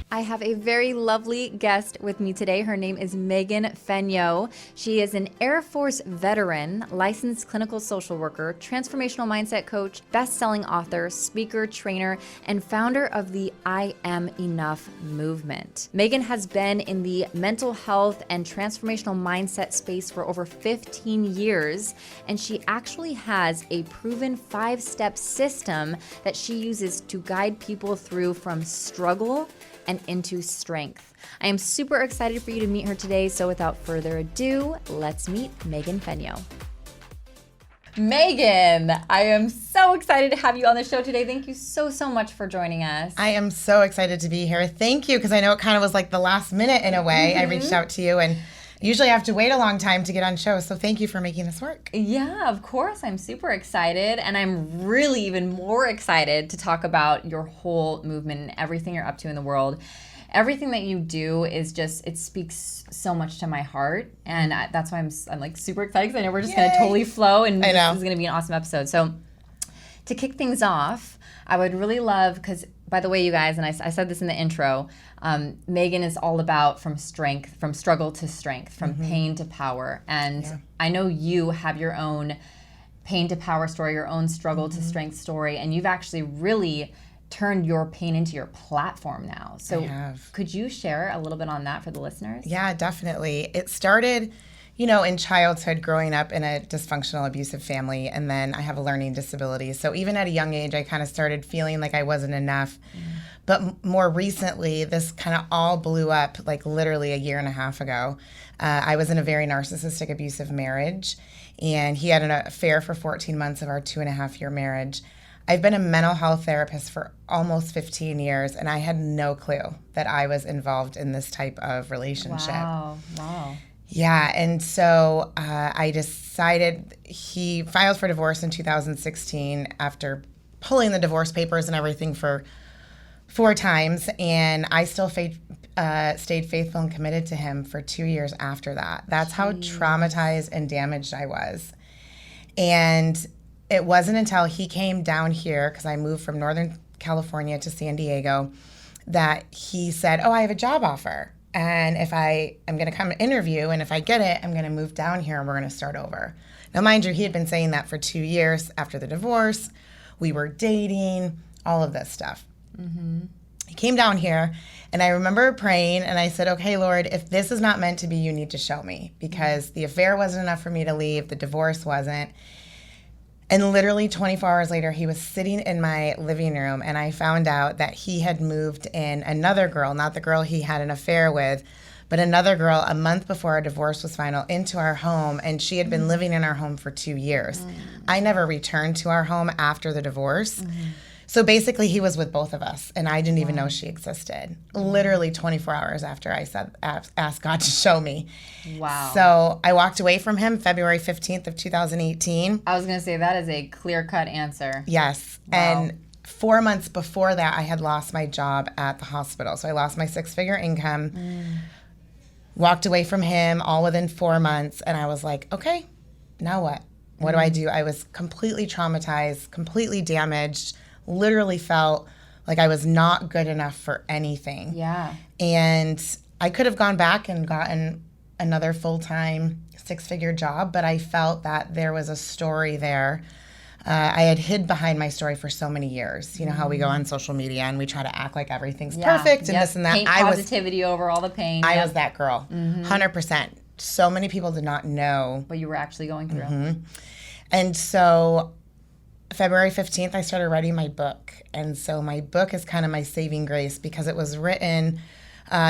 I have a very lovely guest with me today. Her name is Megan Fenyoe. She is an Air Force veteran, licensed clinical social worker, transformational mindset coach, best-selling author, speaker, trainer, and founder of the I Am Enough movement. Megan has been in the mental health and transformational mindset space for over 15 years, and she actually has a proven 5-step system that she uses to guide people through from struggle and into strength. I am super excited for you to meet her today, so without further ado, let's meet Megan Fenyoe. Megan, I am so excited to have you on the show today. Thank you so much for joining us. I am so excited to be here. Thank you, because I know it kind of was like the last minute in a way. I reached out to you, and usually I have to wait a long time to get on shows, so thank you for making this work. Yeah, of course. I'm super excited, and I'm really even more excited to talk about your whole movement and everything you're up to in the world. Everything that you do is just, it speaks so much to my heart, and that's why I'm like super excited, because I know we're just going to totally flow, and this is going to be an awesome episode. So to kick things off, I would really love, because by the way, you guys, and I said this in the intro, Megan is all about from struggle to strength, from pain to power. And I know you have your own pain to power story, your own struggle to strength story, and you've actually really turned your pain into your platform now. So could you share a little bit on that for the listeners? Yeah, definitely. It started, in childhood, growing up in a dysfunctional, abusive family, and then I have a learning disability. So even at a young age, I kind of started feeling like I wasn't enough. But more recently, this kind of all blew up like literally a year and a half ago. I was in a very narcissistic, abusive marriage, and he had an affair for 14 months of our 2.5-year marriage. I've been a mental health therapist for almost 15 years, and I had no clue that I was involved in this type of relationship. Wow. Yeah, and so I decided, he filed for divorce in 2016 after pulling the divorce papers and everything for 4 times, and I still stayed faithful and committed to him for 2 years after that. That's how traumatized and damaged I was. And it wasn't until he came down here, because I moved from Northern California to San Diego, that he said, I have a job offer. And if I'm going to come interview, and if I get it, I'm going to move down here and we're going to start over. Now, mind you, he had been saying that for 2 years after the divorce. We were dating, all of this stuff. He came down here, and I remember praying, and I said, okay, Lord, if this is not meant to be, you need to show me, because the affair wasn't enough for me to leave. The divorce wasn't. And literally 24 hours later, he was sitting in my living room, and I found out that he had moved in another girl, not the girl he had an affair with, but another girl a month before our divorce was final, into our home, and she had been living in our home for 2 years. I never returned to our home after the divorce. So basically, he was with both of us, and I didn't even know she existed. Literally 24 hours after I asked God to show me. Wow. So I walked away from him February 15th of 2018. I was going to say, that is a clear-cut answer. Yes. Wow. And 4 months before that, I had lost my job at the hospital. So I lost my 6-figure income, walked away from him all within 4 months, and I was like, okay, now what? What do I do? I was completely traumatized, completely damaged, literally felt like I was not good enough for anything. Yeah. And I could have gone back and gotten another full-time 6-figure job, but I felt that there was a story there. I had hid behind my story for so many years. You know how we go on social media and we try to act like everything's perfect and this and that. Paint positivity over all the pain. I was that girl, 100%. So many people did not know what you were actually going through. And so February 15th, I started writing my book. And so my book is kind of my saving grace, because it was written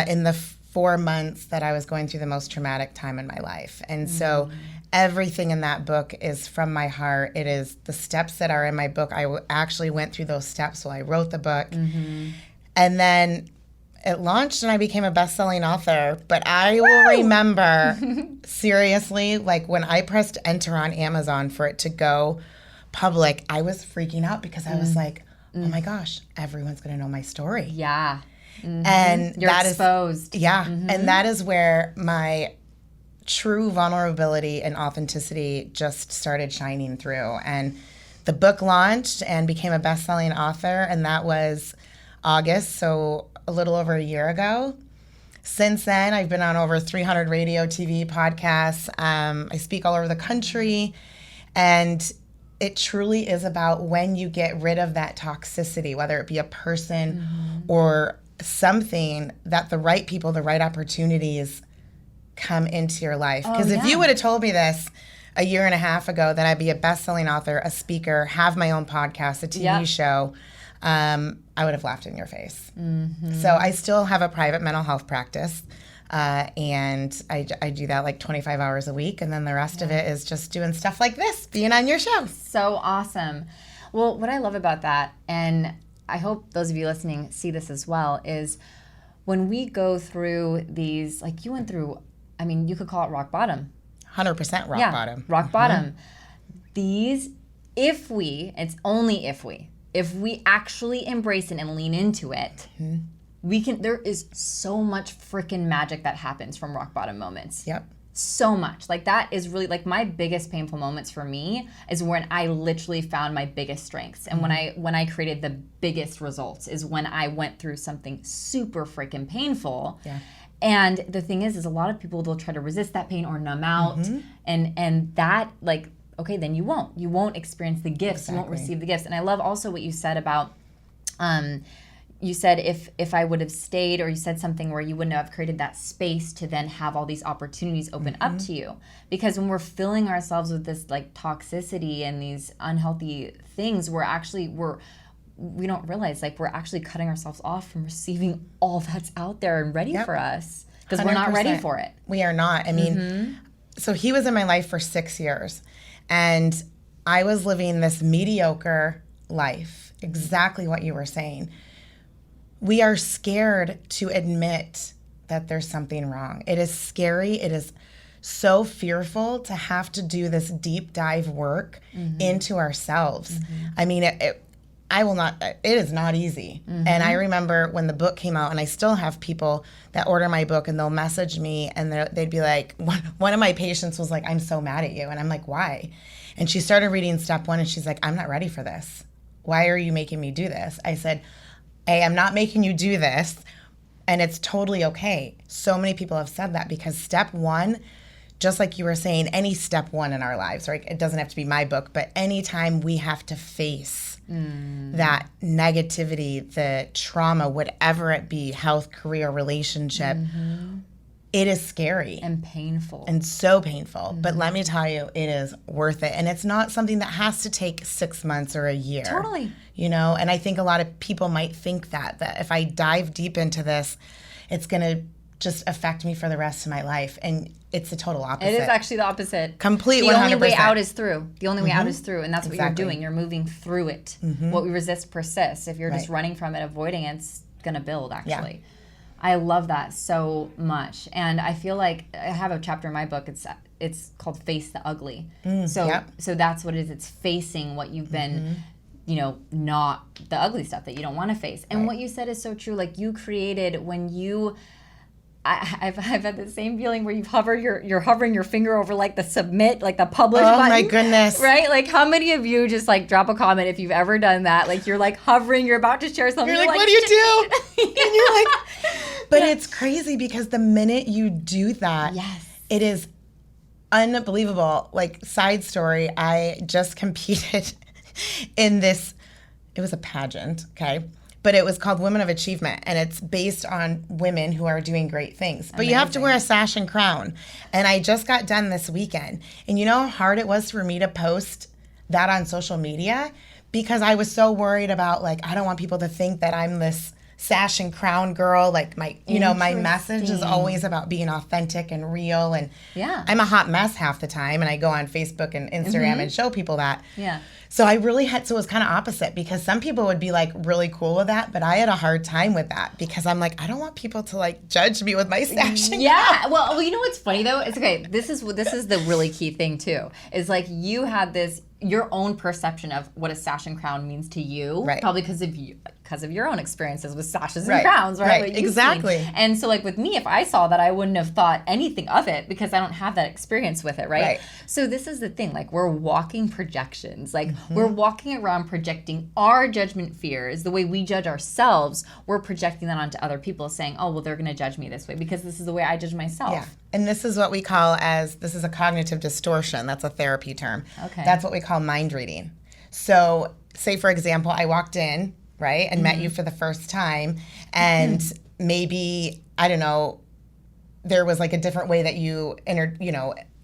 in the 4 months that I was going through the most traumatic time in my life. And so everything in that book is from my heart. It is the steps that are in my book. I actually went through those steps while I wrote the book. And then it launched and I became a best-selling author. But I will remember, seriously, like when I pressed enter on Amazon for it to go public, I was freaking out, because I was like, oh my gosh, everyone's going to know my story. Yeah. And you're that exposed. And that is where my true vulnerability and authenticity just started shining through. And the book launched and became a best-selling author, and that was August. So a little over a year ago. Since then, I've been on over 300 radio, TV, podcasts. I speak all over the country. And it truly is about when you get rid of that toxicity, whether it be a person or something, that the right people, the right opportunities come into your life. Because if you would have told me this a year and a half ago, that I'd be a best-selling author, a speaker, have my own podcast, a TV show, I would have laughed in your face. So I still have a private mental health practice, and I do that like 25 hours a week, and then the rest of it is just doing stuff like this, being on your show. So awesome. Well, what I love about that, and I hope those of you listening see this as well, is when we go through these, like you went through, I mean, you could call it rock bottom. 100% rock bottom. Rock bottom. These, it's only if we actually embrace it and lean into it, there is so much freaking magic that happens from rock bottom moments. Yep. So much. Like that is really like my biggest painful moments for me is when I literally found my biggest strengths. And when I created the biggest results is when I went through something super freaking painful. Yeah. And the thing is a lot of people, they'll try to resist that pain or numb out. And that, like, okay, then you won't experience the gifts. Exactly. You won't receive the gifts. And I love also what you said about, you said if I would have stayed, or you said something where you wouldn't have created that space to then have all these opportunities open up to you. Because when we're filling ourselves with this like toxicity and these unhealthy things, we don't realize like we're actually cutting ourselves off from receiving all that's out there and ready for us. Because we're not ready for it. We are not. I mean, so he was in my life for 6 years. And I was living this mediocre life, exactly what you were saying. We are scared to admit that there's something wrong. It is scary. It is so fearful to have to do this deep dive work into ourselves. I mean, it is not easy. And I remember when the book came out, and I still have people that order my book and they'll message me and they'd be like, one of my patients was like, I'm so mad at you. And I'm like, why? And she started reading step 1 and she's like, I'm not ready for this. Why are you making me do this? I said, hey, I'm not making you do this, and it's totally okay. So many people have said that because step 1, just like you were saying, any step 1 in our lives, right? It doesn't have to be my book, but anytime we have to face that negativity, the trauma, whatever it be, health, career, relationship, it is scary. And painful. And so painful. But let me tell you, it is worth it. And it's not something that has to take 6 months or a year. Totally. You know, and I think a lot of people might think that if I dive deep into this, it's going to just affect me for the rest of my life. And it's the total opposite. It is actually the opposite. Complete 100%. The only way out is through. The only way out is through. And that's what you're doing. You're moving through it. What we resist persists. If you're just running from it, avoiding it, it's going to build, actually. Yeah. I love that so much. And I feel like I have a chapter in my book. It's called Face the Ugly. So that's what it is. It's facing what you've been, not the ugly stuff that you don't want to face. And what you said is so true. Like you created when you... I've had the same feeling where you're hovering your finger over like the submit, like the publish button. Oh my goodness. Right? Like how many of you just like drop a comment if you've ever done that? Like you're like hovering, you're about to share something. You're like, what do you do? And you're like, but it's crazy because the minute you do that, it is unbelievable. Like side story, I just competed in this, it was a pageant, okay? But it was called Women of Achievement, and it's based on women who are doing great things. But you have to wear a sash and crown. And I just got done this weekend. And you know how hard it was for me to post that on social media? Because I was so worried about, like, I don't want people to think that I'm this sash and crown girl. Like, my message is always about being authentic and real. And I'm a hot mess half the time. And I go on Facebook and Instagram and show people that. Yeah. So I really it was kind of opposite because some people would be like really cool with that, but I had a hard time with that because I'm like, I don't want people to like judge me with my sash. Yeah. Well, you know what's funny though? It's okay. This is the really key thing too. Is like you had your own perception of what a sash and crown means to you. Right. Probably because because of your own experiences with sashes and Right. crowns, right? Right. What you've Exactly. seen. And so like with me, if I saw that, I wouldn't have thought anything of it because I don't have that experience with it, right? Right. So this is the thing, like we're walking projections. Like we're walking around projecting our judgment fears, the way we judge ourselves, we're projecting that onto other people saying, oh, well, they're going to judge me this way because this is the way I judge myself. Yeah. And this is what we call this is a cognitive distortion. That's a therapy term. Okay. That's what we call mind reading. So say, for example, I walked in, right, and met you for the first time, and maybe, I don't know, there was like a different way that you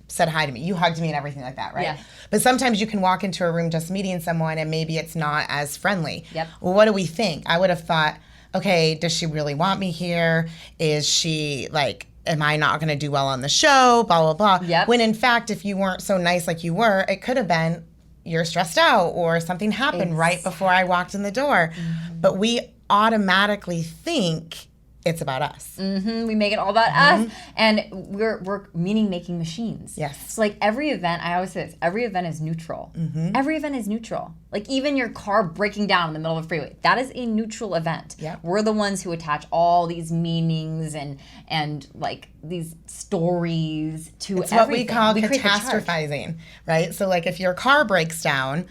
said hi to me. You hugged me and everything like that, right? Yeah. But sometimes you can walk into a room just meeting someone and maybe it's not as friendly. Yep. Well, what do we think? I would have thought, okay, does she really want me here? Is she like, am I not going to do well on the show? Blah, blah, blah. Yep. When in fact, if you weren't so nice like you were, it could have been you're stressed out or something happened right before I walked in the door. But we automatically think it's about us. We make it all about us, and we're meaning-making machines. Yes. So like every event, I always say this, every event is neutral. Every event is neutral. Like even your car breaking down in the middle of a freeway, that is a neutral event. Yep. We're the ones who attach all these meanings and like these stories to It's what everything. we call create the charge. catastrophizing, right? So like if your car breaks down,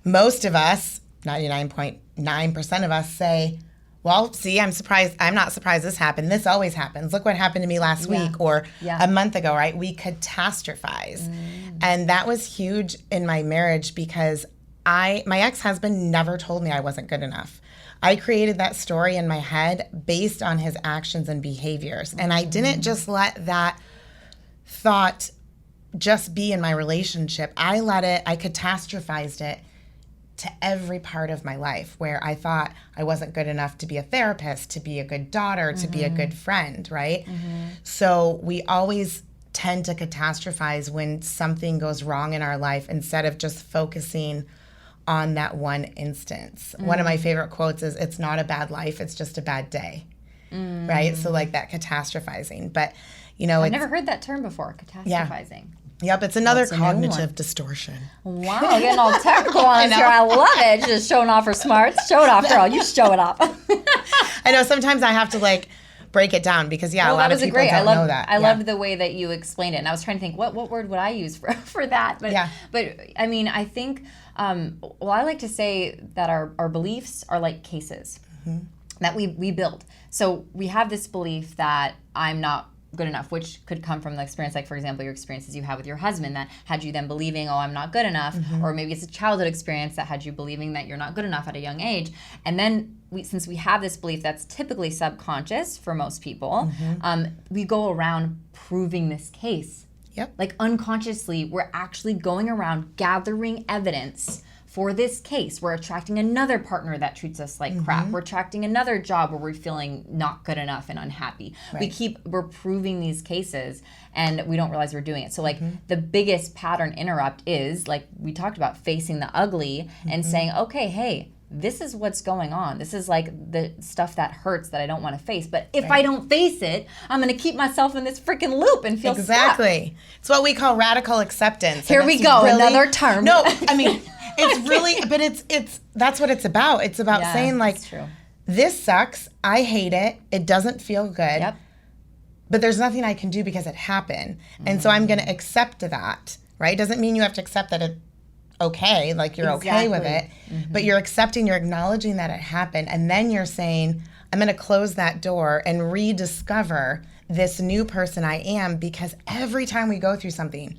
most of us, 99.9% of us say, well, see, I'm not surprised this happened. This always happens. Look what happened to me last week or a month ago, right? We catastrophize. And that was huge in my marriage because my ex-husband never told me I wasn't good enough. I created that story in my head based on his actions and behaviors. And I didn't just let that thought just be in my relationship. I catastrophized it to every part of my life where I thought I wasn't good enough to be a therapist, to be a good daughter, to be a good friend, right? So we always tend to catastrophize when something goes wrong in our life instead of just focusing on that one instance. One of my favorite quotes is, it's not a bad life, it's just a bad day, right? So like that catastrophizing. But, I've never heard that term before, catastrophizing. Yep, it's another That's a new cognitive one. distortion. Wow, getting all technical on us here. I love it. Just showing off her smarts. Show it off, girl. You show it off. I know sometimes I have to like break it down because a lot of people don't know that. I loved the way that you explained it, and I was trying to think what word would I use for that. But I mean, I think I like to say that our beliefs are like cases that we build. So we have this belief that I'm not good enough, which could come from the experience, like for example, your experiences you had with your husband that had you then believing, oh, I'm not good enough, or maybe it's a childhood experience that had you believing that you're not good enough at a young age. And then since we have this belief that's typically subconscious for most people, we go around proving this case. Yep. Like unconsciously, we're actually going around gathering evidence for this case. We're attracting another partner that treats us like crap. We're attracting another job where we're feeling not good enough and unhappy. Right. We're proving these cases and we don't realize we're doing it. So like the biggest pattern interrupt is, like we talked about, facing the ugly and saying, okay, hey, this is what's going on. This is like the stuff that hurts that I don't want to face. But if I don't face it, I'm going to keep myself in this freaking loop and feel stuck. It's what we call radical acceptance. Here we go, another term. No, I mean, it's really, but it's that's what it's about. It's about saying like, this sucks. I hate it. It doesn't feel good. Yep. But there's nothing I can do because it happened. And so I'm going to accept that, right? Doesn't mean you have to accept that it okay, like you're okay with it, but you're acknowledging that it happened, and then you're saying, I'm going to close that door and rediscover this new person I am, because every time we go through something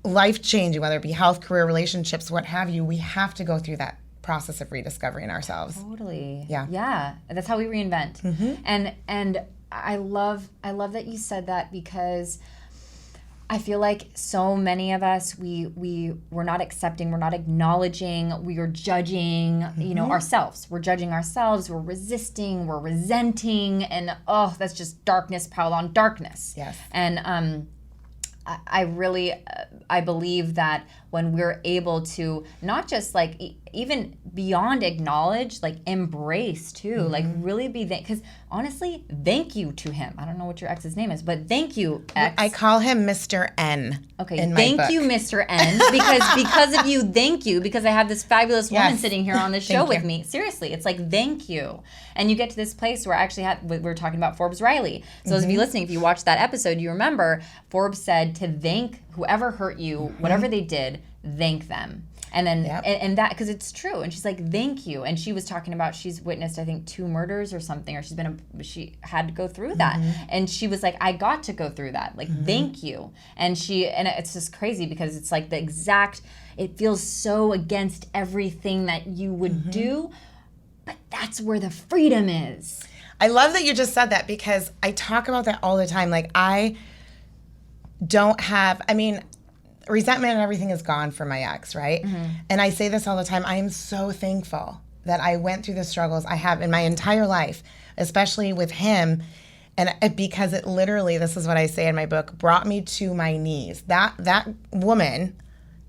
life-changing, whether it be health, career, relationships, what have you, we have to go through that process of rediscovering ourselves. Totally. Yeah. That's how we reinvent. And I love that you said that, because I feel like so many of us, we're not accepting, we're not acknowledging, we are judging, ourselves. We're judging ourselves, we're resisting, we're resenting, and that's just darkness piled on darkness. Yes. And I believe that when we're able to not just like even beyond acknowledge, like embrace too, like really be because honestly, thank you to him. I don't know what your ex's name is, but thank you, ex. I call him Mr. N. Okay, in my thank book. you, Mr. N, because of you, thank you, because I have this fabulous woman Yes. sitting here on the show Thank with you. me. Seriously, it's like thank you, and you get to this place where I actually we're talking about Forbes Riley. So those of you listening, if you watched that episode, you remember Forbes said to thank whoever hurt you, whatever they did, thank them. And then, and that, because it's true. And she's like, thank you. And she was talking about, she's witnessed, I think, 2 murders or something, or she had to go through that. And she was like, I got to go through that. Like, thank you. And it's just crazy because it's like it feels so against everything that you would do, but that's where the freedom is. I love that you just said that because I talk about that all the time. Like, I don't have, resentment and everything is gone from my ex, right? And I say this all the time. I am so thankful that I went through the struggles I have in my entire life, especially with him. And because it literally, this is what I say in my book, brought me to my knees. That woman,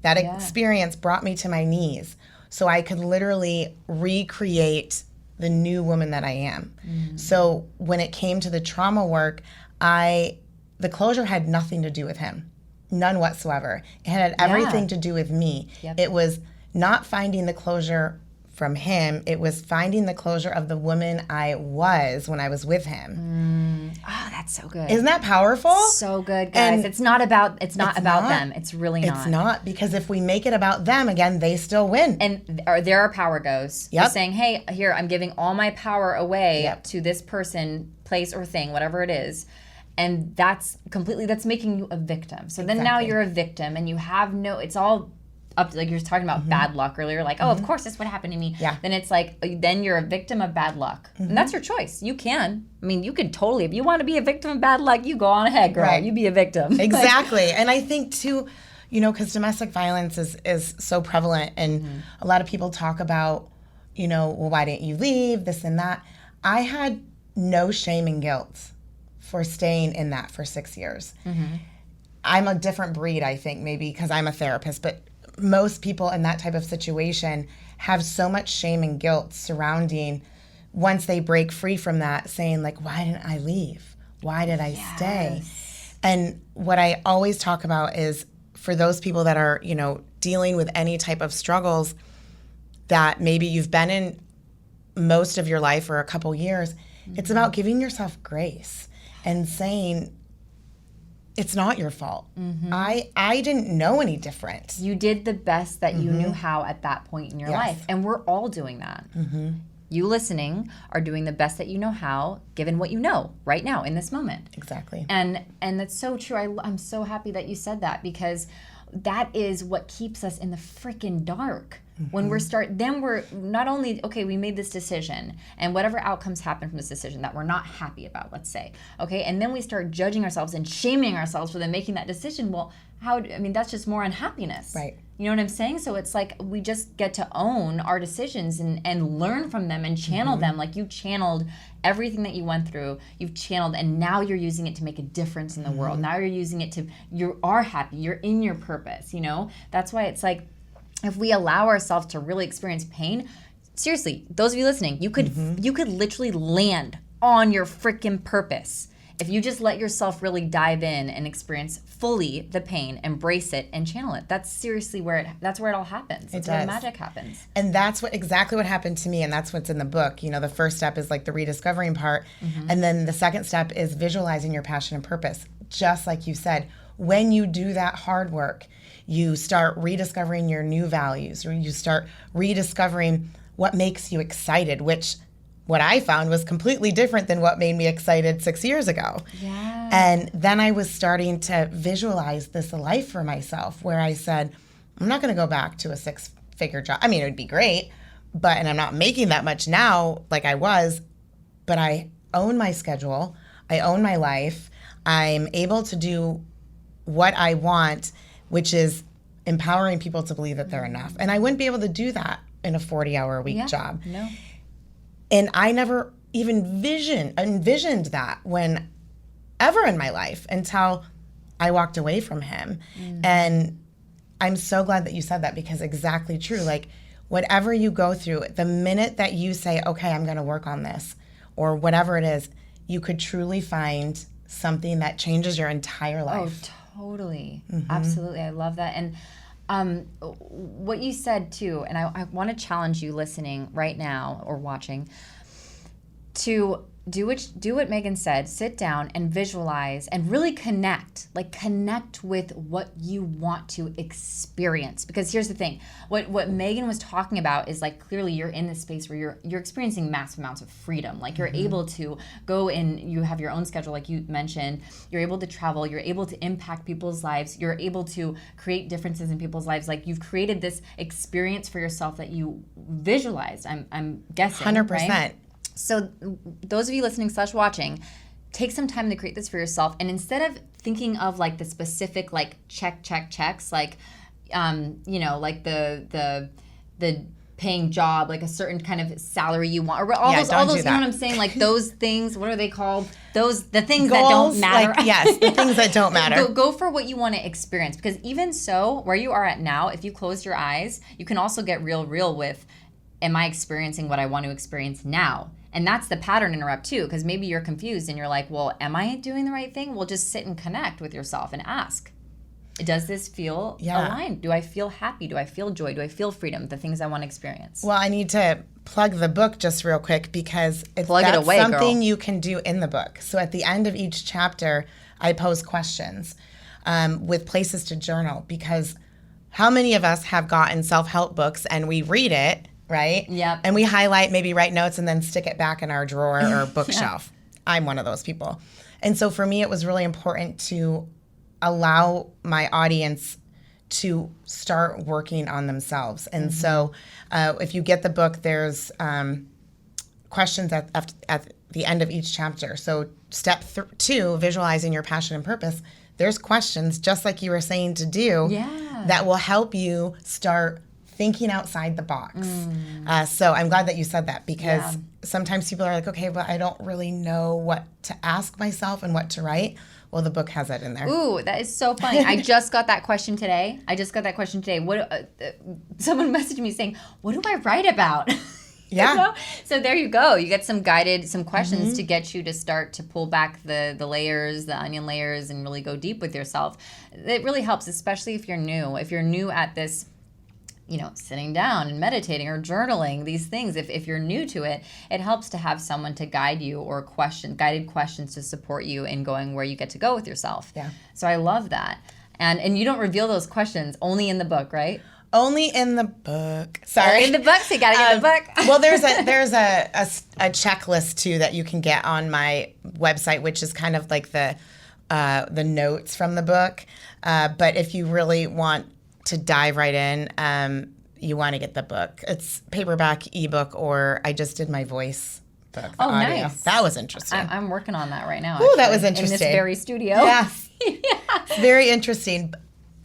that experience brought me to my knees so I could literally recreate the new woman that I am. So when it came to the trauma work, the closure had nothing to do with him. None whatsoever. It had everything to do with me. It was not finding the closure from him. It was finding the closure of the woman I was when I was with him. Oh, that's so good. Isn't that powerful? So good, guys. And it's not about them. It's really not. It's not, because if we make it about them, again, they still win. And there our power goes. You're saying, hey, here, I'm giving all my power away to this person, place, or thing, whatever it is. And that's making you a victim. So then now you're a victim and you have it's all up to, like you were talking about bad luck earlier, like, oh, of course this would happen to me. Then it's like, then you're a victim of bad luck. And that's your choice. You can. You could totally, if you want to be a victim of bad luck, you go on ahead, girl. You be a victim. Exactly. And I think too, because domestic violence is so prevalent and a lot of people talk about, well, why didn't you leave, this and that. I had no shame and guilt for staying in that for 6 years. I'm a different breed, I think, maybe because I'm a therapist, but most people in that type of situation have so much shame and guilt surrounding once they break free from that, saying like, why didn't I leave? Why did I stay? And what I always talk about is for those people that are, dealing with any type of struggles that maybe you've been in most of your life or a couple years, it's about giving yourself grace and saying, it's not your fault. I didn't know any different. You did the best that you knew how at that point in your life. And we're all doing that. You listening are doing the best that you know how, given what you know right now in this moment. Exactly. And that's so true. I'm so happy that you said that, because that is what keeps us in the freaking dark. When we're not only, okay, we made this decision and whatever outcomes happen from this decision that we're not happy about, let's say, okay, and then we start judging ourselves and shaming ourselves for them making that decision. Well, that's just more unhappiness. Right. You know what I'm saying? So it's like we just get to own our decisions and learn from them and channel them. Like you channeled everything that you went through, you've channeled, and now you're using it to make a difference in the world. Now you're using it you are happy, you're in your purpose, That's why it's like, if we allow ourselves to really experience pain, seriously, those of you listening, you could literally land on your freaking purpose if you just let yourself really dive in and experience fully the pain, embrace it, and channel it. That's seriously where it all happens. That's where the magic happens. And that's exactly what happened to me, and that's what's in the book. The first step is like the rediscovering part, and then the second step is visualizing your passion and purpose. Just like you said, when you do that hard work, you start rediscovering your new values, or you start rediscovering what makes you excited, which what I found was completely different than what made me excited 6 years ago. Yeah. And then I was starting to visualize this life for myself where I said, I'm not going to go back to a 6-figure job. It would be great, and I'm not making that much now like I was, but I own my schedule. I own my life. I'm able to do what I want, which is empowering people to believe that they're enough. And I wouldn't be able to do that in a 40-hour-a-week job. No. And I never even envisioned that ever in my life until I walked away from him. And I'm so glad that you said that, because exactly true. Like, whatever you go through, the minute that you say, okay, I'm going to work on this, or whatever it is, you could truly find something that changes your entire life. Oh, totally. Absolutely. I love that. And what you said too, and I want to challenge you listening right now or watching to do what Megan said. Sit down and visualize and really connect with what you want to experience. Because here's the thing, what Megan was talking about is like, clearly you're in this space where you're experiencing massive amounts of freedom. Like, you're able to go and you have your own schedule, like you mentioned. You're able to travel. You're able to impact people's lives. You're able to create differences in people's lives. Like, you've created this experience for yourself that you visualized. I'm guessing 100%. Right? So those of you listening / watching, take some time to create this for yourself. And instead of thinking of like the specific like checks, like, like the paying job, like a certain kind of salary you want, or all those, you know what I'm saying? Like those things, what are they called? The things Goals, that don't matter. Like, yes, the things that don't matter. Go for what you want to experience. Because even so, where you are at now, if you close your eyes, you can also get real with, am I experiencing what I want to experience now? And that's the pattern interrupt too, because maybe you're confused and you're like, well, am I doing the right thing? Well, just sit and connect with yourself and ask, does this feel aligned? Do I feel happy? Do I feel joy? Do I feel freedom? The things I want to experience. Well, I need to plug the book just real quick, because that's something girl. You can do in the book. So at the end of each chapter, I pose questions with places to journal, because how many of us have gotten self-help books and we read it, right? Yep. And we highlight, maybe write notes, and then stick it back in our drawer or bookshelf. I'm one of those people. And so for me, it was really important to allow my audience to start working on themselves. And so if you get the book, there's questions at the end of each chapter. So step 2, visualizing your passion and purpose, there's questions, just like you were saying, to do that will help you start thinking outside the box. So I'm glad that you said that, because sometimes people are like, okay, but I don't really know what to ask myself and what to write. Well, the book has it in there. Ooh, that is so funny. I just got that question today. What someone messaged me saying, what do I write about? Yeah. You know? So there you go. You get some questions to get you to start to pull back the layers, the onion layers, and really go deep with yourself. It really helps, especially if you're new. If you're new at this, sitting down and meditating or journaling, these things, if you're new to it, it helps to have someone to guide you, or guided questions to support you in going where you get to go with yourself. Yeah. So I love that. And you don't reveal those questions, only in the book, right? Only in the book. Sorry. Only in the book, so you gotta get the book. Well, there's a checklist too that you can get on my website, which is kind of like the notes from the book. But if you really want to dive right in, you want to get the book. It's paperback, ebook, or I just did my voice book. The audio. Nice. That was interesting. I'm working on that right now. Oh, that was interesting. In this very studio. Yes. It's very interesting.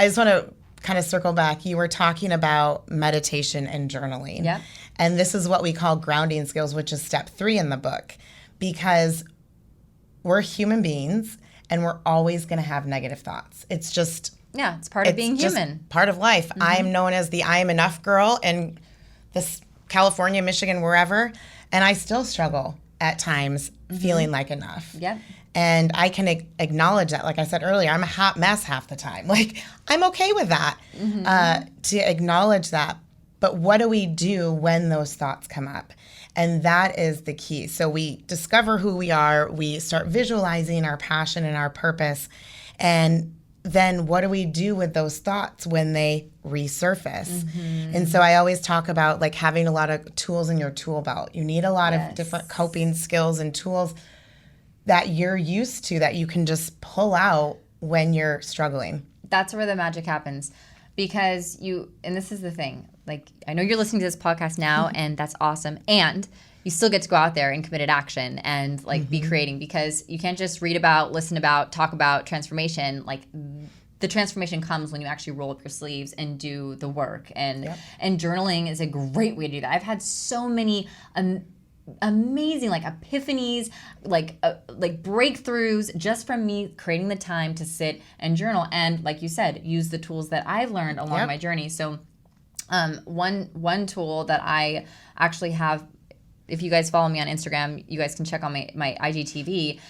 I just want to kind of circle back. You were talking about meditation and journaling. Yep. And this is what we call grounding skills, which is step 3 in the book, because we're human beings and we're always going to have negative thoughts. It's just... Yeah, it's part of being human. Part of life. I'm known as the I am enough girl in this California, Michigan, wherever, and I still struggle at times feeling like enough. Yeah. And I can acknowledge that. Like I said earlier, I'm a hot mess half the time. Like, I'm okay with that, to acknowledge that. But what do we do when those thoughts come up? And that is the key. So we discover who we are. We start visualizing our passion and our purpose. And then what do we do with those thoughts when they resurface? And so I always talk about like having a lot of tools in your tool belt. You need a lot of different coping skills and tools that you're used to, that you can just pull out when you're struggling. That's where the magic happens, because and this is the thing, like, I know you're listening to this podcast now, and that's awesome. And you still get to go out there and committed action and like be creating, because you can't just read about, listen about, talk about transformation. Like, the transformation comes when you actually roll up your sleeves and do the work. And journaling is a great way to do that. I've had so many amazing like epiphanies, like breakthroughs just from me creating the time to sit and journal. And like you said, use the tools that I've learned along my journey. So one tool that I actually have, if you guys follow me on Instagram, you guys can check on my IGTV.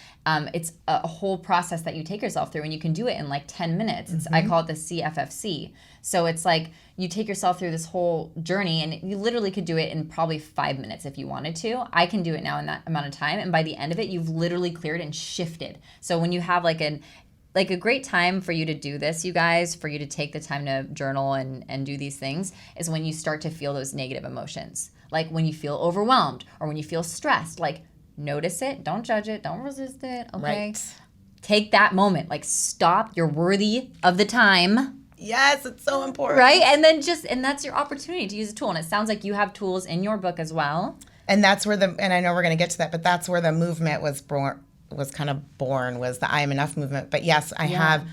It's a whole process that you take yourself through, and you can do it in like 10 minutes. I call it the CFFC. So it's like you take yourself through this whole journey, and you literally could do it in probably 5 minutes if you wanted to. I can do it now in that amount of time, and by the end of it, you've literally cleared and shifted. So when you have like a great time for you to do this, you guys, for you to take the time to journal and do these things, is when you start to feel those negative emotions. Like when you feel overwhelmed or when you feel stressed, like notice it, don't judge it, don't resist it, okay? Right. Take that moment, like stop, you're worthy of the time. Yes, it's so important. Right? And then and that's your opportunity to use a tool. And it sounds like you have tools in your book as well. And that's where and I know we're going to get to that, but that's where the movement was born, was the I Am Enough movement. But yes, I have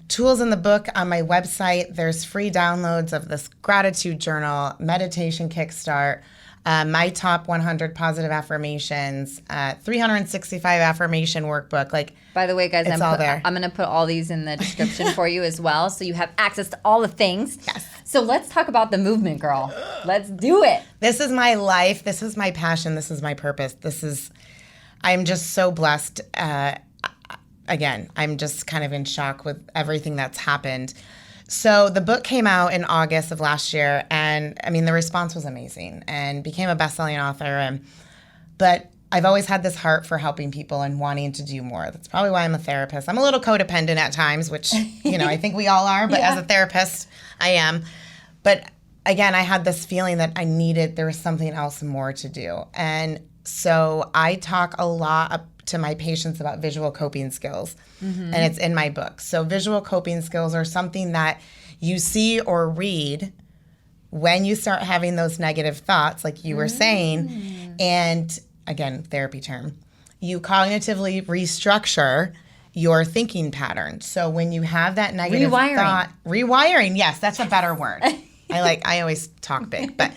tools in the book. On my website, there's free downloads of this gratitude journal, meditation kickstart, my top 100 positive affirmations, 365 affirmation workbook. Like, by the way, guys, I'm going to put all these in the description for you as well, so you have access to all the things. Yes. So let's talk about the movement, girl. Let's do it. This is my life. This is my passion. This is my purpose. I'm just so blessed. Again, I'm just kind of in shock with everything that's happened. So the book came out in August of last year, and I mean, the response was amazing, and became a best-selling author. But I've always had this heart for helping people and wanting to do more. That's probably why I'm a therapist. I'm a little codependent at times, which, I think we all are, but as a therapist, I am. But again, I had this feeling that there was something else more to do. And so I talk a lot to my patients about visual coping skills, and it's in my book. So visual coping skills are something that you see or read when you start having those negative thoughts, like you were saying, and again, therapy term, you cognitively restructure your thinking pattern. So when you have that negative thought, rewiring, yes, that's a better word. I always talk big, but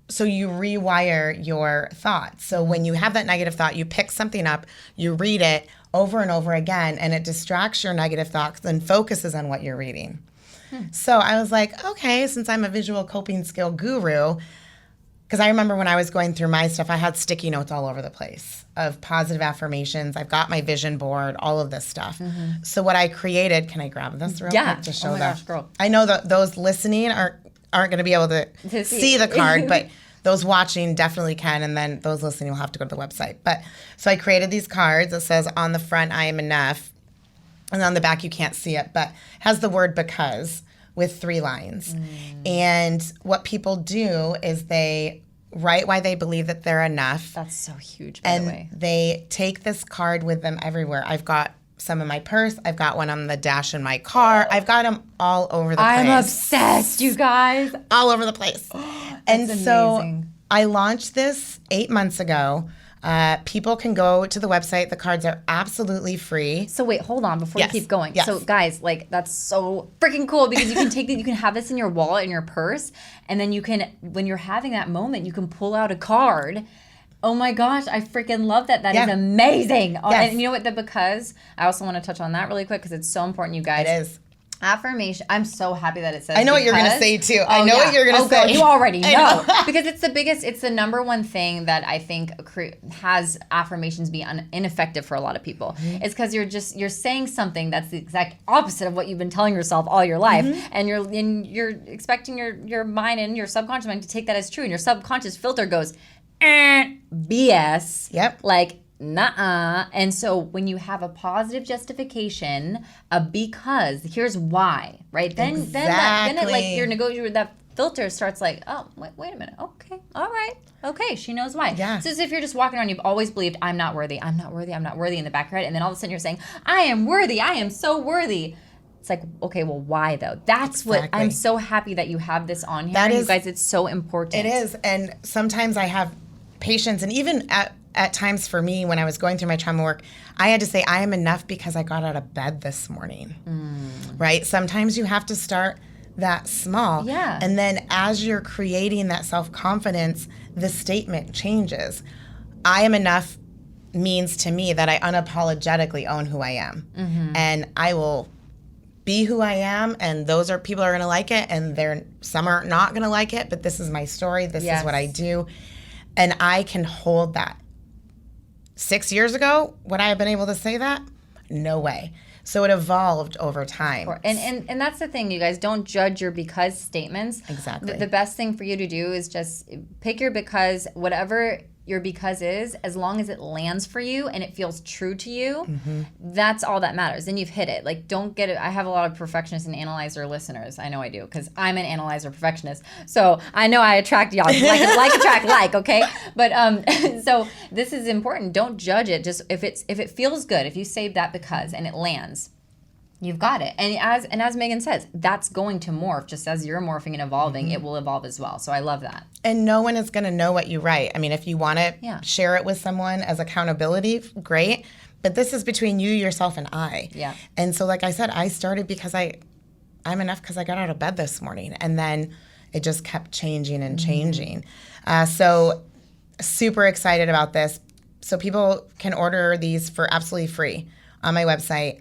so you rewire your thoughts. So when you have that negative thought, you pick something up, you read it over and over again, and it distracts your negative thoughts and focuses on what you're reading. So I was like, okay, since I'm a visual coping skill guru, because I remember when I was going through my stuff, I had sticky notes all over the place of positive affirmations. I've got my vision board, all of this stuff. So what I created, can I grab this real quick to show them? Girl. I know that those listening aren't going to be able to see the card, but those watching definitely can, and then those listening will have to go to the website. But so I created these cards. It says on the front, I am enough, and on the back, you can't see it, but has the word because with 3 lines. And what people do is they write why they believe that they're enough. That's so huge, by the way. And they take this card with them everywhere. I've got some in my purse. I've got one on the dash in my car. I've got them all over the place. I'm obsessed, you guys. All over the place. And so I launched this 8 months ago. People can go to the website. The cards are absolutely free. So wait, hold on before you keep going. Yes. So guys, that's so freaking cool, because you can you can have this in your wallet, in your purse, and then you can, when you're having that moment, you can pull out a card. Oh my gosh, I freaking love that. That is amazing. Oh, and you know what, because I also want to touch on that really quick, because it's so important, you guys. It is. Affirmation. I'm so happy that it says I know what you're going to say, too. I know what you're going to say. Girl, you already know. Because it's the number one thing that I think has affirmations be ineffective for a lot of people. It's because you're saying something that's the exact opposite of what you've been telling yourself all your life. And you're expecting your mind and your subconscious mind to take that as true. And your subconscious filter goes, BS. Yep. Nuh-uh. And so when you have a positive justification, because here's why, right? Then it you're negotiating, that filter starts oh, wait a minute. Okay. All right. Okay. She knows why. Yeah. So as if you're just walking around, you've always believed, I'm not worthy. I'm not worthy. I'm not worthy in the back of your head. And then all of a sudden you're saying, I am worthy. I am so worthy. It's like, okay, well, why though? That's what I'm so happy that you have this on here. You guys, it's so important. It is. And sometimes I have patients, and even at times for me, when I was going through my trauma work, I had to say, I am enough because I got out of bed this morning, right? Sometimes you have to start that small. Yeah. And then as you're creating that self-confidence, the statement changes. I am enough means to me that I unapologetically own who I am. And I will be who I am, and those are people are going to like it, and some are not going to like it, but this is my story. This is what I do. And I can hold that. 6 years ago, would I have been able to say that? No way. So it evolved over time. And that's the thing, you guys. Don't judge your because statements. Exactly. The best thing for you to do is just pick your because, whatever your because is, as long as it lands for you and it feels true to you, that's all that matters. Then you've hit it. Like, don't get it. I have a lot of perfectionist and analyzer listeners. I know I do, because I'm an analyzer perfectionist. So I know I attract y'all. Like attract like, okay? But so this is important. Don't judge it. Just if it feels good, if you say that because and it lands, you've got it. And as Megan says, that's going to morph. Just as you're morphing and evolving, it will evolve as well. So I love that. And no one is going to know what you write. I mean, if you want to share it with someone as accountability, great. But this is between you, yourself, and I. Yeah. And so, like I said, I started because I'm enough because I got out of bed this morning. And then it just kept changing and changing. So super excited about this. So people can order these for absolutely free on my website.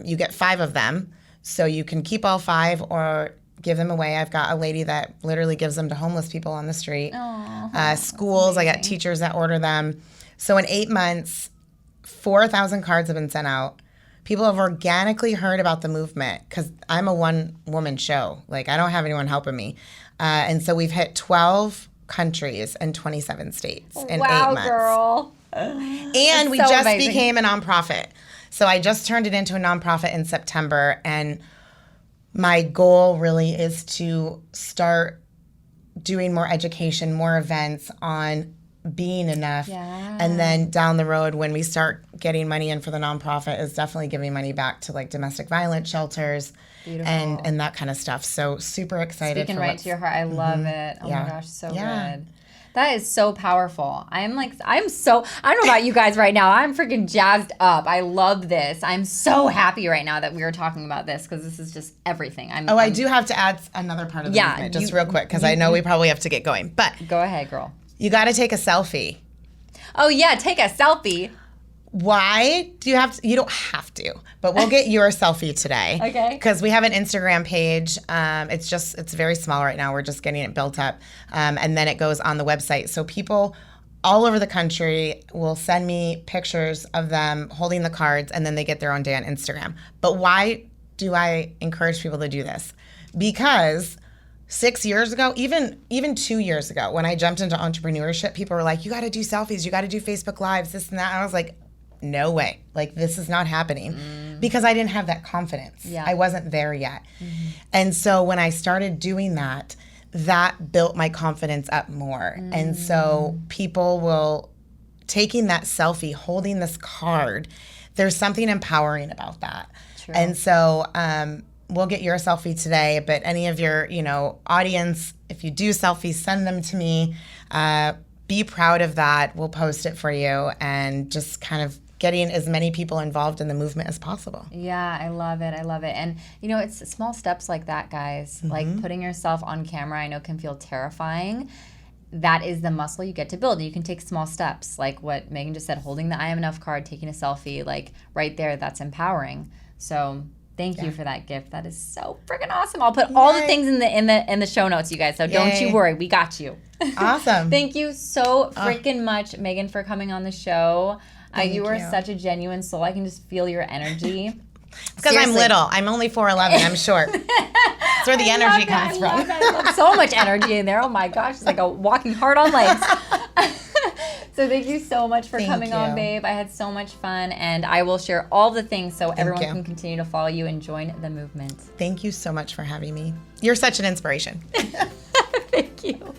You get 5 of them, so you can keep all 5 or give them away. I've got a lady that literally gives them to homeless people on the street. Schools, I got teachers that order them. So in 8 months, 4,000 cards have been sent out. People have organically heard about the movement because I'm a one-woman show. Like, I don't have anyone helping me. And so we've hit 12 countries and 27 states in 8 months. Wow, girl. And we just became a nonprofit. So I just turned it into a nonprofit in September, and my goal really is to start doing more education, more events on being enough. And then down the road, when we start getting money in for the nonprofit, is definitely giving money back to like domestic violence shelters and that kind of stuff. So super excited. Speaking right to your heart. I love it. Oh my gosh, so good. That is so powerful. I don't know about you guys right now. I'm freaking jazzed up. I love this. I'm so happy right now that we are talking about this, because this is just everything. I do have to add another part of the movement just real quick, because I know we probably have to get going. But go ahead, girl. You got to take a selfie. Oh, yeah, take a selfie. Why do you have to? You don't have to, but we'll get your selfie today. Okay. Because we have an Instagram page. It's very small right now. We're just getting it built up. And then it goes on the website. So people all over the country will send me pictures of them holding the cards, and then they get their own day on Instagram. But why do I encourage people to do this? Because 6 years ago, even 2 years ago, when I jumped into entrepreneurship, people were like, you got to do selfies, you got to do Facebook Lives, this and that. And I was like, no way. Like, this is not happening, because I didn't have that confidence. I wasn't there yet. And so when I started doing that built my confidence up more. And so people will, taking that selfie, holding this card, there's something empowering about that. True. And so we'll get your selfie today, but any of your, audience, if you do selfies, send them to me. Be proud of that. We'll post it for you, and just kind of getting as many people involved in the movement as possible. Yeah, I love it. And, it's small steps like that, guys. Like putting yourself on camera, I know can feel terrifying. That is the muscle you get to build. You can take small steps, like what Megan just said, holding the I am enough card, taking a selfie, like right there, that's empowering. So thank you for that gift. That is so freaking awesome. I'll put all the things in the show notes, you guys. So don't you worry. We got you. Awesome. Thank you so freaking much, Megan, for coming on the show. You are such a genuine soul. I can just feel your energy. Because I'm little. I'm only 4'11". I'm short. That's where the energy comes from. I love so much energy in there. Oh my gosh, it's like a walking heart on legs. So thank you so much for coming on, babe. I had so much fun, and I will share all the things so everyone can continue to follow you and join the movement. Thank you so much for having me. You're such an inspiration. Thank you.